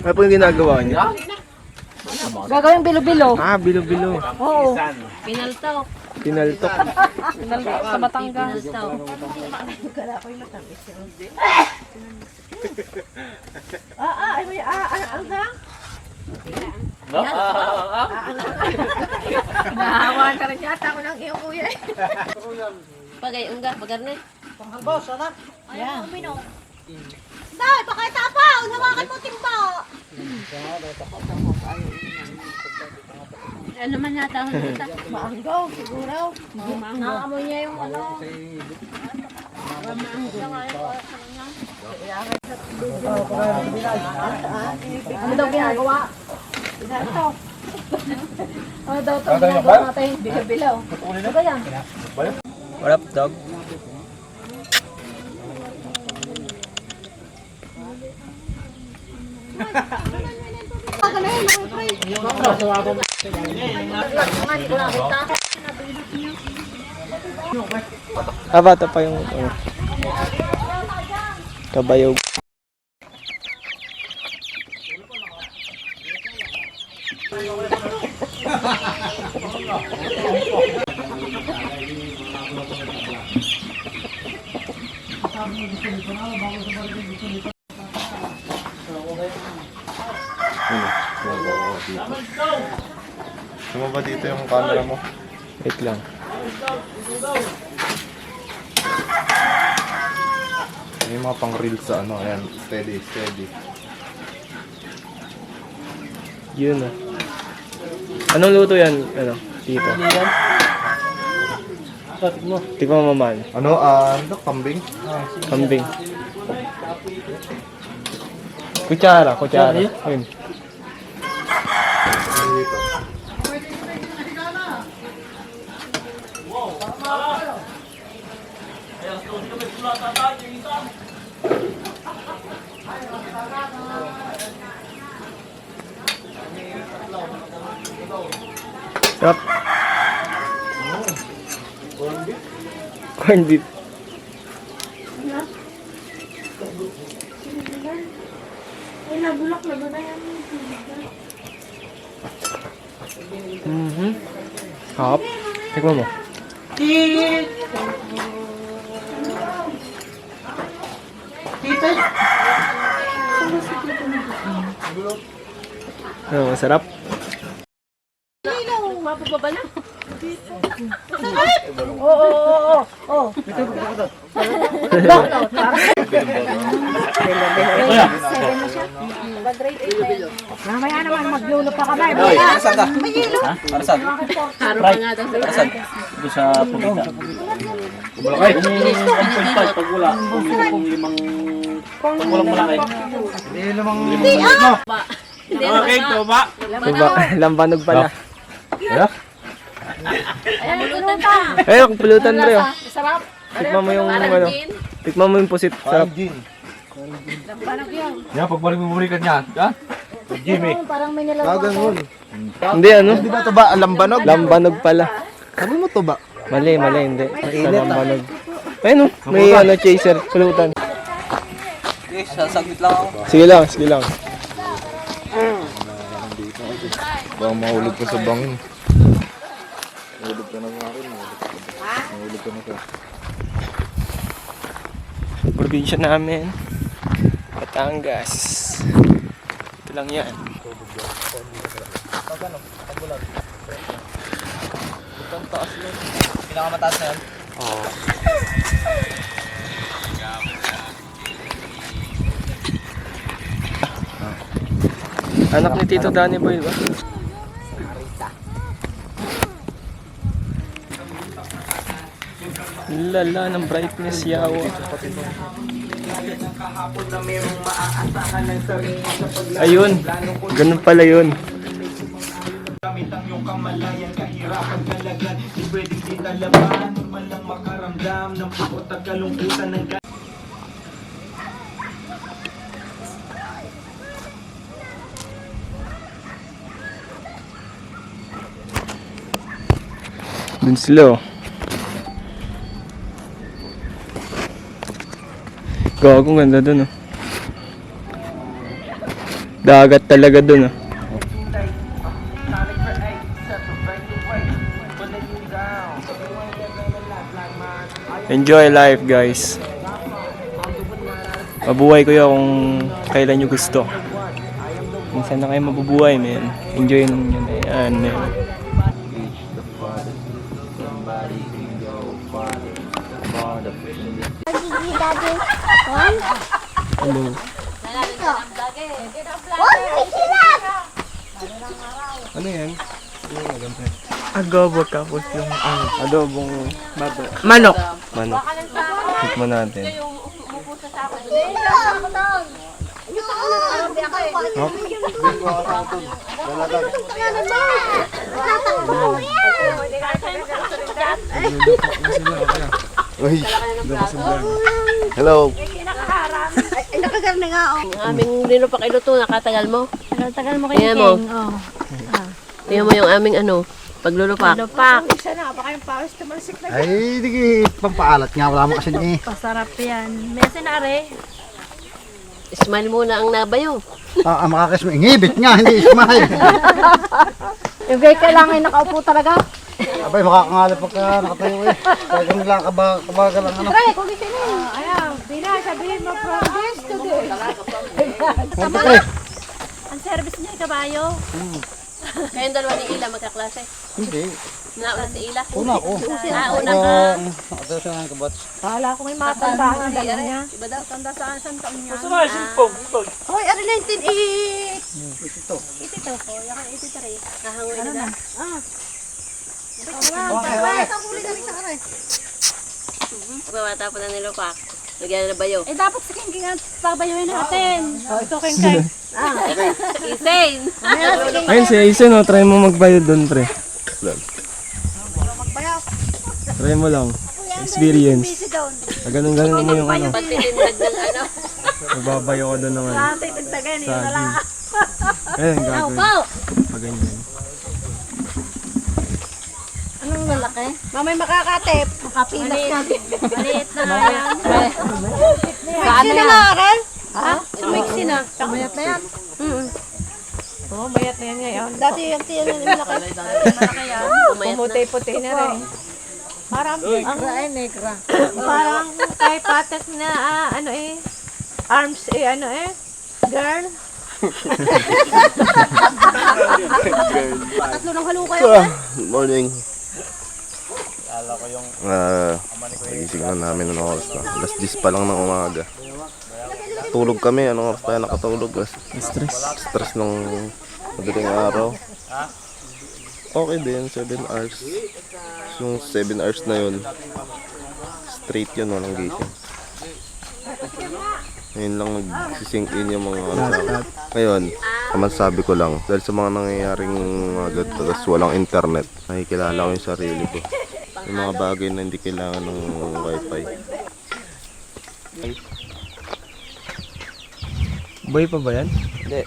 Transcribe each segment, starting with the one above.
Ano po yung ginagawa niya? Gagawin bilo-bilo. Ah, bilo-bilo. Oo. Pinaltok. Pinaltok. Pinaltok sa Batangas. Nahawakan ka rin yata ako ng iyong kuya. Pagay, unga, pagarne. Panghalbos, anak. Ayan. Dahil, pakitapaw! Hawakan mo timba! Ano man yata ako nita? Maanggaw, siguro. Naamoy niya yung ano. Ano daw ginagawa? Ito. Ano daw ito ginagawa natin? Bilaw-bilaw. Ano ba yan? What up, dog? Bata pa yung kabayog. Sumaba dito yung camera mo. Wait lang. May mga pang reels sa ano, ayan, steady. Yun ah. Anong luto yan? Ano? Dito. Tikman mo man. Ano, kambing? Kambing. Kutsara. Ayun. Dito. Sarap. Corn beef. Sarap. Tikman mo. Ano, masarap? Mapababa na. Mamaya naman maglulo pa kami. Saan ka? Ha? Para saan? Haro pa nga daw. Para saan? Doon sa pumita. Malaki. Kung 1.5 pag wala. Kung walang malaki. Hindi namang... Okay, tuba. Diba? Lambanog pala. Ayan, pulutan ka. Ayun, pulutan rin. Oh. Sarap. Tikman mo yung Parang ano. gin. Tikman mo yung pusit. Sarap. Lampanog yan. Yan, pagbalik-balikan niya. Ha? Jimmy. Parang may nilagawa. Ganun. Hindi ano? Hindi ba ito ba lambanog? Lambanog pala. Sabi mo to ba? Mali, hindi. Sa lambanog. Ayun oh, may ano, chaser. Pulutan. Okay, sasaglit lang ako. Sige lang. Baka mahulog ka sa bangin. Mahulog ka na nga rin. Mahulog ka na ka. Probinsya namin. Batangas. Ito lang yan. Pinakamataas na yan. Oo. Anak ni Tito Danny Boy ba? Lala ng brightness yawa. Ayun, ganun pala yun. Gamit ang iyong kamalayan, kahirapan kalagan, di pwedeng di talaban, normal lang makaramdam ng pagod at kalungkutan ng Dun sila oh. Gago, ganda dun oh. Dagat talaga dun ah. Enjoy life guys. Mabuhay ko yun kung kailan nyo gusto. Kung saan na kayo mabubuhay, man. Enjoy nyo na yan, man. Hello. Ano yan? Adobo tapos yung adobong manok. Manok. Tikman natin. Hello. Ang aming nilupak iluto, nakatagal mo. Tagal mo Tingnan mo. Tingnan mo yung aming paglulupak. Lupak. Ay, di pampaalat nga. Wala mo kasi ni. Pasarap yan. May sinari. Smile muna ang nabayo. Ang makakis mo, ingibit nga, hindi ismail. Yung gay kailangan nakaupo talaga. Abay, makakangalap pagka nakatayo eh. Kaya lang kabagal ang ano. Pre, kung gusto niyo. Ayan, Bina, sabihin mo from this to this. Siyempre, Ang service niya ay kabayo. Kayong dalawa ni Ila magkaklase. hindi. Nauna si Ila. Una ako. Una ka. Nakatayo siya ng kabats. Kala ko may matandaan ang dalawa niya. Iba daw, tanda saan saan taon niya. Hoy, ano 1980? Ito. Ito ko, yung 83. Nahangoy na daw. Pagkabata po na nilupak. Lagyan na bayo. Eh dapat sa king ang pabayuin natin. Oh, ito king king. Insane! Ayun si Aisen, oh. Try mo magbayad doon, pre. Try mo lang. Experience. Ganun mo yung ano. Pagtitindag ng Magbabayo ka doon ng ano. Tagtagan Saging. Ayun, gagawin. Paganyan. Anong lalaki? Mamay makakatip. Makapilas ka. Maliit na nga yan. Mixi na nga, Ren? Ha? Mixi na. Mayat na yan. Oo, mayat na yan ngayon. Dati yung tiyan na malaki. Malaki yan. Pumuti-puti na rin. Parang, parang kay patas na, arms, girl. Tatlo ng halo kayo. Morning. Nagising na namin ng oras na. Alas 10 pa lang ng umaga. Tulog kami. Anong oras tayo nakatulog? Stress ng madaling araw. Okay din, 7 hours. Yung 7 hours na yun, straight yun, walang gising. Ngayon lang nagsisink in yung mga ano sa akin. Ngayon, naman sabi ko lang, dahil sa mga nangyayaring agad, tapos walang internet, nakikilala ko yung sarili ko. Yung mga bagay na hindi kailangan ng wifi. Boy pa ba yan? Hindi.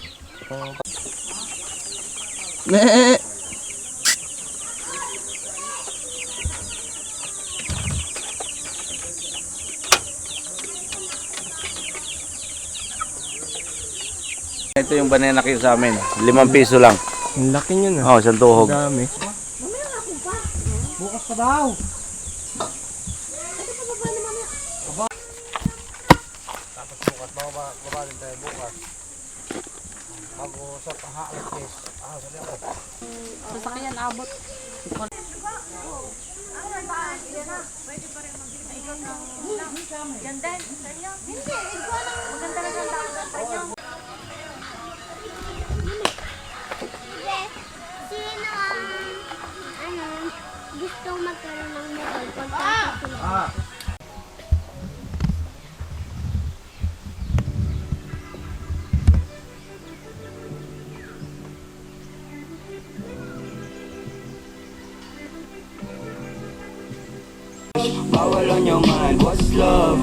Ito yung banana cake sa amin. 5 piso lang. Ang laki niya na. Isang tuhog. Dami. Bukas pa daw. Sasakyan, abot. Ganda. Hindi, maganda na ganda. Sino ang gusto magkaroon ng medal pagkakasila? Bawal on your mind, what's love?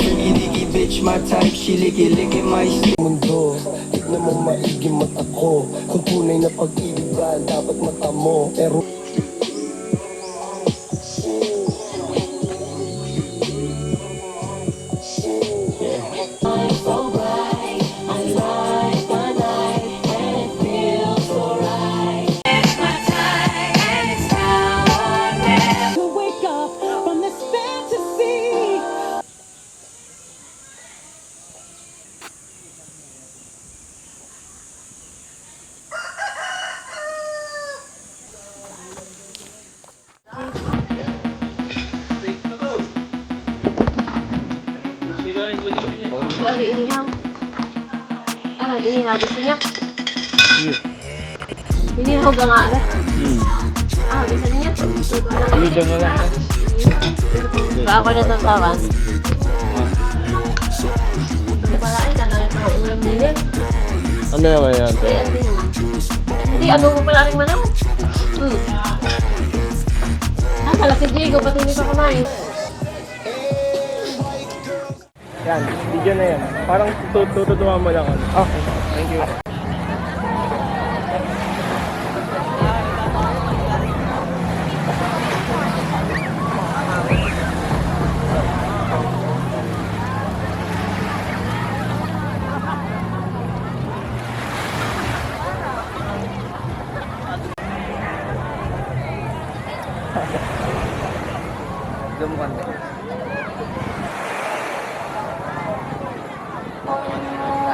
Freaky bitch, my type, she licky my mundo, tignan mo maigi mata ko. Kung tunay na pag-ibig ba, dapat mata mo. Pero so bright, I love Lali inihaw. Ah, inihaw gusto niya. Inihaw ka nga agad. Ah, gusto niya. Ludo na lang. Ba ako na tatawan? Hindi pala ay tatangin pa ang ulam nila. Ano naman yan? Hindi, ano mo pala rin manaw? Ah, pala si Diego, ba't hindi pa kumain? Yan, video na yan. Parang tututuwa mo lang. Okay, thank you.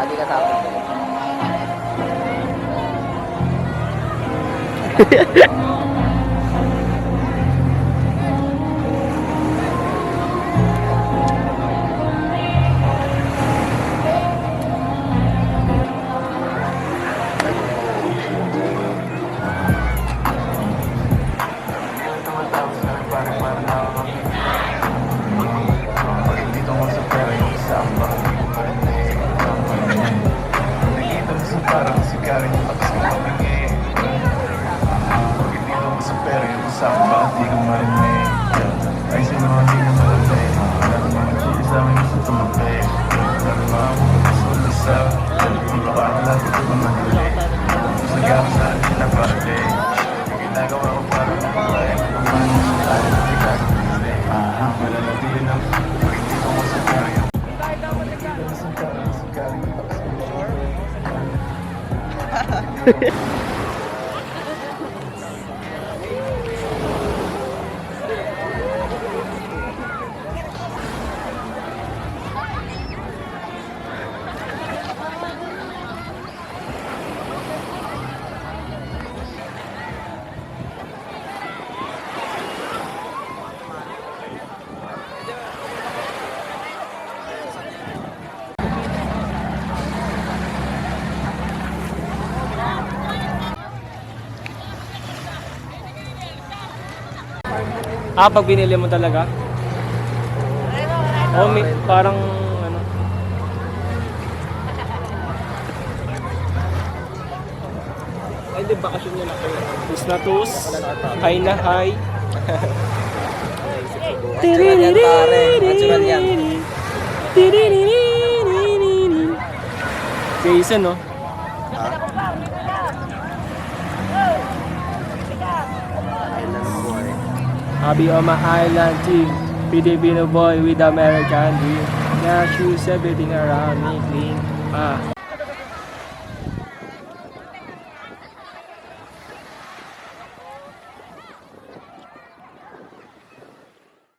Lagi ka tapos. Ah, pag binili mo talaga? Oh, may, parang ano. Ay, di bakasyon nyo na kayo. Tus na tus. Hi na hi. Natural yan pare. Natural yan. Jason, no? Happy on my island team. Filipino boy with American dream. Now choose everything around me clean. Ah.